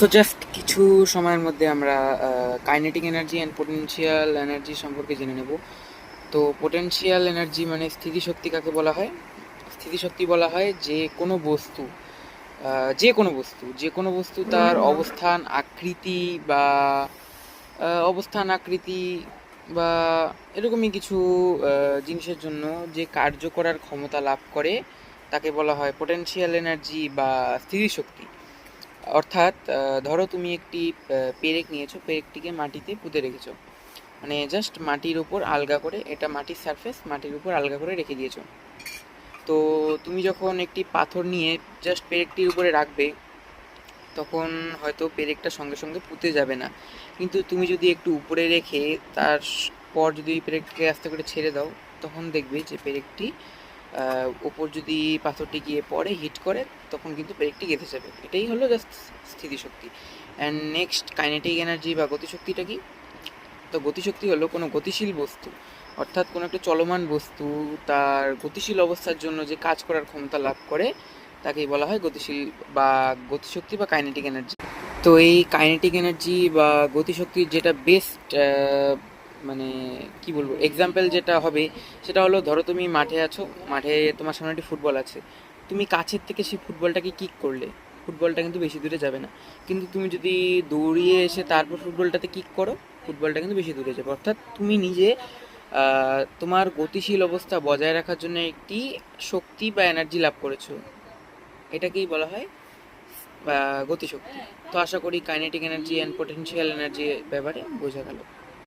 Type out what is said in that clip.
So just কিছু সময়ের মধ্যে আমরা kinetic energy and potential energy সম্পর্কে জেনে নেব। তো পোটেনশিয়াল এনার্জি মানে স্থিতিশক্তি কাকে বলা হয়? স্থিতিশক্তি বলা হয় যে কোনো বস্তু তার অবস্থান আকৃতি বা এরকমই কিছু জিনিসের জন্য যে কার্য করার ক্ষমতা লাভ করে তাকে বলা হয় পোটেনশিয়াল এনার্জি বা স্থিতিশক্তি। অর্থাৎ ধরো তুমি একটি পেরেক নিয়েছো, পেরেকটিকে মাটিতে পুঁতে রেখেছো, মানে জাস্ট মাটির উপর আলগা করে, এটা মাটির সারফেস, মাটির উপর আলগা করে রেখে দিয়েছো। তো তুমি যখন একটি পাথর নিয়ে জাস্ট পেরেকটির উপরে রাখবে, তখন হয়তো পেরেকটা সঙ্গে সঙ্গে পুঁতে যাবে না, কিন্তু তুমি যদি একটু উপরে রেখে তারপর যদি পেরেকটিকে আস্তে করে ছেড়ে দাও, তখন দেখবে যে পেরেকটি ওপর যদি পাথরটি গিয়ে পড়ে, হিট করে, তখন কিন্তু পেরেকটি গেঁথে যাবে। এটাই হলো জাস্ট স্থিতিশক্তি। অ্যান্ড নেক্সট, কাইনেটিক এনার্জি বা গতিশক্তিটা কি? তো গতিশক্তি হলো কোনো গতিশীল বস্তু, অর্থাৎ কোনো একটা চলমান বস্তু তার গতিশীল অবস্থার জন্য যে কাজ করার ক্ষমতা লাভ করে তাকেই বলা হয় গতিশীল বা গতিশক্তি বা কাইনেটিক এনার্জি। তো এই কাইনেটিক এনার্জি বা গতিশক্তির যেটা বেস্ট মানে কি বলবো এক্সাম্পল যেটা হবে, সেটা হলো ধরো তুমি মাঠে আছো, মাঠে তোমার সামনে একটি ফুটবল আছে, তুমি কাছের থেকে সেই ফুটবলটাকে কিক করলে, ফুটবলটা কিন্তু বেশি দূরে যাবে না। কিন্তু তুমি যদি দৌড়িয়ে এসে তারপর ফুটবলটাতে কিক করো, ফুটবলটা কিন্তু বেশি দূরে যাবে। অর্থাৎ তুমি নিজে তোমার গতিশীল অবস্থা বজায় রাখার জন্য একটি শক্তি বা এনার্জি লাভ করেছো, এটাকেই বলা হয় গতিশক্তি। তো আশা করি kinetic energy and potential energy ব্যাপারে বোঝা গেল।